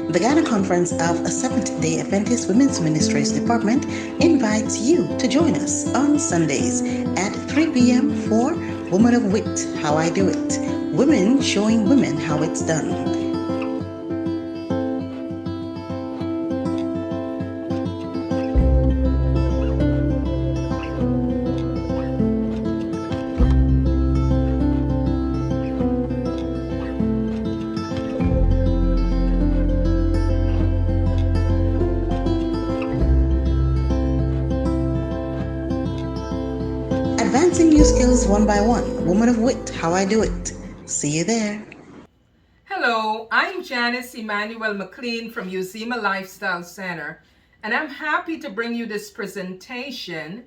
The Ghana Conference of Seventh-day Adventist Women's Ministries Department invites you to join us on Sundays at 3 p.m. for Woman of Wit, How I Do It. Women showing women how it's done. Advancing new skills one by one. Woman of Wit, How I Do It. See you there. Hello, I'm Janice McLean from Uzima Lifestyle Center, and I'm happy to bring you this presentation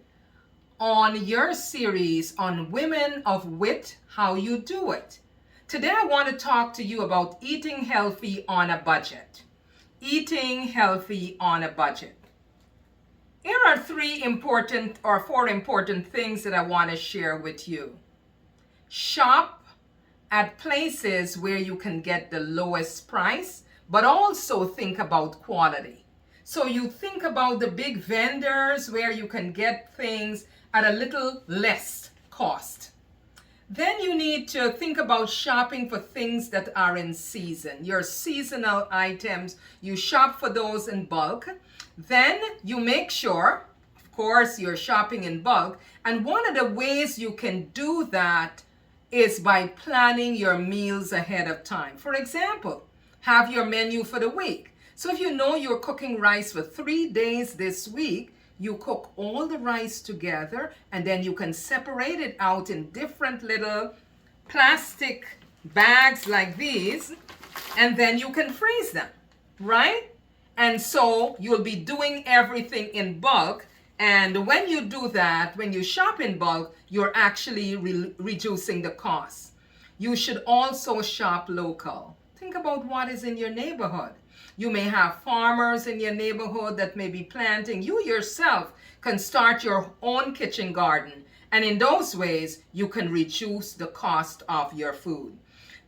on your series on Women of Wit, How You Do It. Today I want to talk to you about eating healthy on a budget. Eating healthy on a budget. Here are four important things that I want to share with you. Shop at places where you can get the lowest price, but also think about quality. So you think about the big vendors where you can get things at a little less cost. Then you need to think about shopping for things that are in season. Your seasonal items, you shop for those in bulk. Then you make sure, of course, you're shopping in bulk. And one of the ways you can do that is by planning your meals ahead of time. For example, have your menu for the week. So if you know you're cooking rice for 3 days this week, you cook all the rice together and then you can separate it out in different little plastic bags like these, and then you can freeze them, right? And so you'll be doing everything in bulk. And when you do that, when you shop in bulk, you're actually reducing the cost. You should also shop local. Think about what is in your neighborhood. You may have farmers in your neighborhood that may be planting. You yourself can start your own kitchen garden. And in those ways, you can reduce the cost of your food.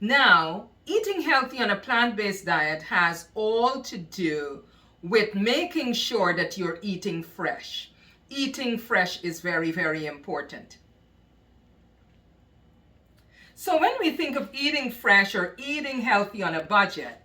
Now, eating healthy on a plant-based diet has all to do with making sure that you're eating fresh. Eating fresh is very, very important. So when we think of eating fresh or eating healthy on a budget,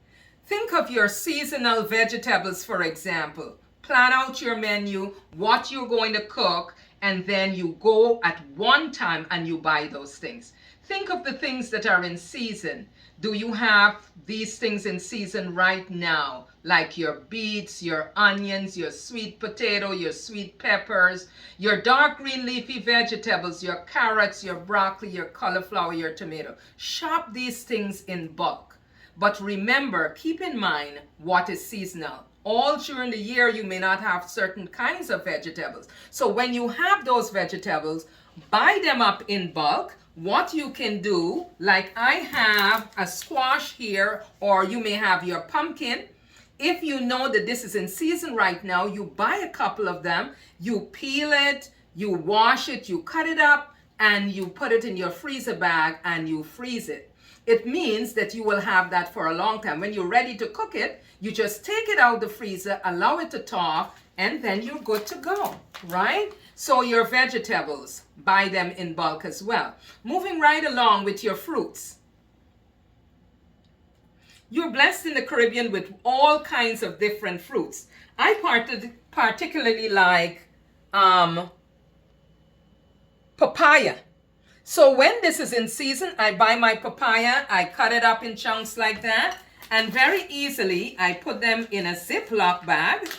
think of your seasonal vegetables, for example. Plan out your menu, what you're going to cook, and then you go at one time and you buy those things. Think of the things that are in season. Do you have these things in season right now? Like your beets, your onions, your sweet potato, your sweet peppers, your dark green leafy vegetables, your carrots, your broccoli, your cauliflower, your tomato. Shop these things in bulk. But remember, keep in mind what is seasonal. All during the year, you may not have certain kinds of vegetables. So when you have those vegetables, buy them up in bulk. What you can do, like I have a squash here, or you may have your pumpkin. If you know that this is in season right now, you buy a couple of them, you peel it, you wash it, you cut it up, and you put it in your freezer bag and you freeze it. It means that you will have that for a long time. When you're ready to cook it, you just take it out the freezer, allow it to thaw, and then you're good to go, right? So your vegetables, buy them in bulk as well. Moving right along with your fruits. You're blessed in the Caribbean with all kinds of different fruits. I particularly like papaya. So when this is in season, I buy my papaya, I cut it up in chunks like that, and very easily I put them in a Ziploc bag.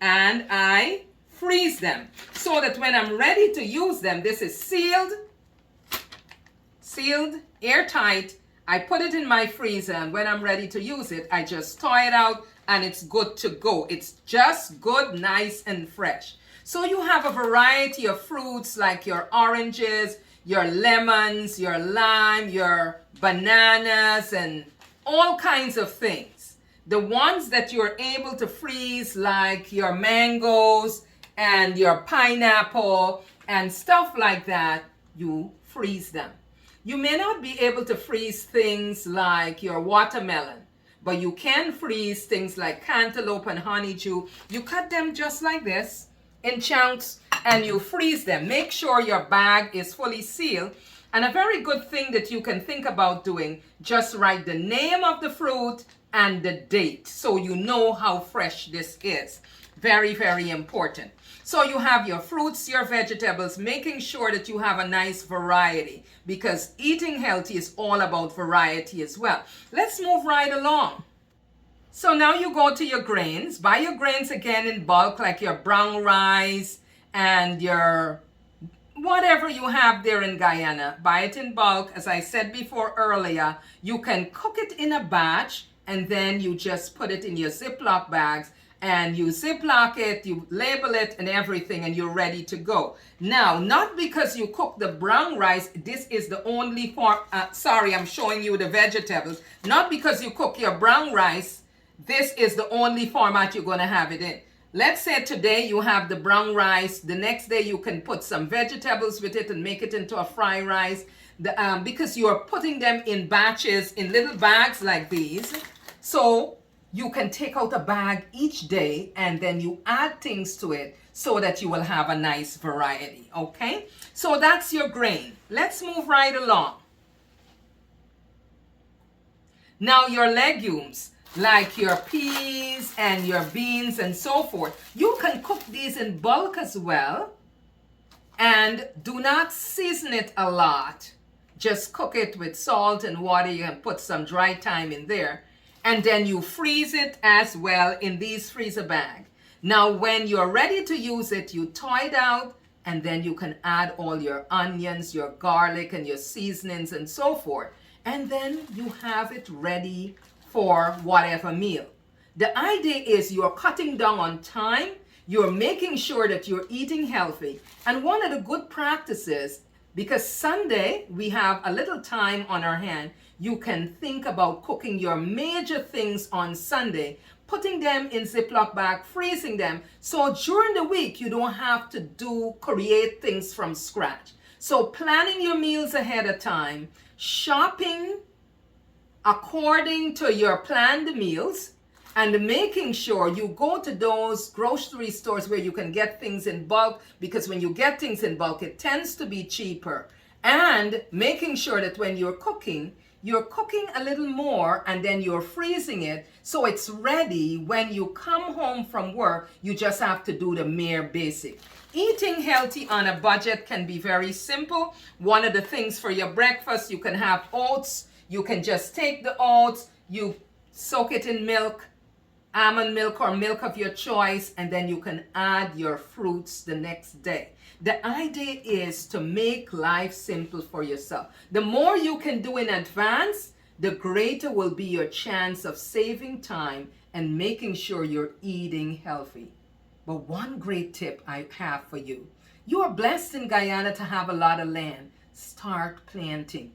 And I freeze them so that when I'm ready to use them, this is sealed, airtight. I put it in my freezer, and when I'm ready to use it, I just thaw it out and it's good to go. It's just good, nice, and fresh. So you have a variety of fruits like your oranges, your lemons, your lime, your bananas, and all kinds of things. The ones that you're able to freeze, like your mangoes and your pineapple and stuff like that, you freeze them. You may not be able to freeze things like your watermelon, but you can freeze things like cantaloupe and honeydew. You cut them just like this in chunks and you freeze them. Make sure your bag is fully sealed. And a very good thing that you can think about doing, just write the name of the fruit and the date so you know how fresh this is. Very, very important. So you have your fruits, your vegetables, making sure that you have a nice variety, because eating healthy is all about variety as well. Let's move right along. So now you go to your grains. Buy your grains again in bulk, like your brown rice and your whatever you have there in Guyana. Buy it in bulk. As I said before earlier, you can cook it in a batch and then you just put it in your Ziploc bags and you Ziploc it, you label it and everything, and you're ready to go. Now, not because you cook the brown rice, this is the only form, sorry, I'm showing you the vegetables. Not because you cook your brown rice, this is the only format you're going to have it in. Let's say today you have the brown rice. The next day you can put some vegetables with it and make it into a fried rice. Because you are putting them in batches, in little bags like these. So you can take out a bag each day and then you add things to it so that you will have a nice variety. Okay? So that's your grain. Let's move right along. Now your legumes, like your peas and your beans and so forth. You can cook these in bulk as well. And do not season it a lot. Just cook it with salt and water. You can put some dry thyme in there. And then you freeze it as well in these freezer bags. Now when you're ready to use it, you thaw it out. And then you can add all your onions, your garlic, and your seasonings and so forth. And then you have it ready for whatever meal. The idea is you're cutting down on time, you're making sure that you're eating healthy. And one of the good practices, because Sunday we have a little time on our hand, you can think about cooking your major things on Sunday, putting them in Ziploc bag, freezing them. So during the week you don't have to create things from scratch. So planning your meals ahead of time, shopping according to your planned meals, and making sure you go to those grocery stores where you can get things in bulk, because when you get things in bulk, it tends to be cheaper. And making sure that when you're cooking a little more and then you're freezing it so it's ready when you come home from work. You just have to do the mere basic. Eating healthy on a budget can be very simple. One of the things for your breakfast, you can have oats. You can just take the oats, you soak it in milk, almond milk or milk of your choice, and then you can add your fruits the next day. The idea is to make life simple for yourself. The more you can do in advance, the greater will be your chance of saving time and making sure you're eating healthy. But one great tip I have for you. You are blessed in Guyana to have a lot of land. Start planting.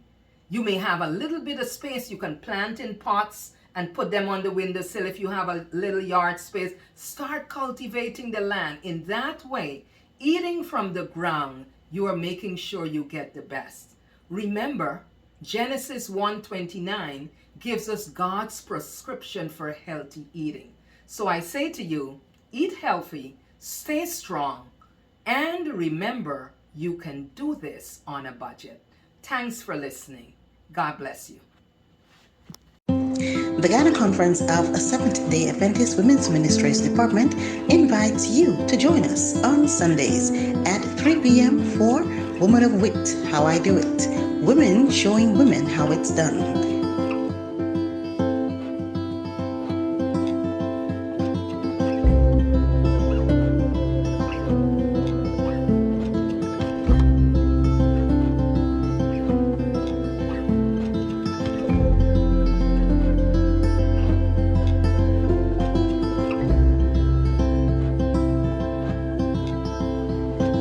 You may have a little bit of space. You can plant in pots and put them on the windowsill. If you have a little yard space, start cultivating the land. In that way, eating from the ground, you are making sure you get the best. Remember, Genesis 1:29 gives us God's prescription for healthy eating. So I say to you, eat healthy, stay strong, and remember, you can do this on a budget. Thanks for listening. God bless you. The Ghana Conference of Seventh-day Adventist Women's Ministries Department invites you to join us on Sundays at 3 p.m. for Woman of Wit, How I Do It. Women showing women how it's done.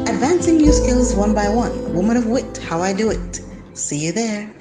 Advancing new skills one by one. Woman of Wit, How I Do It. See you there.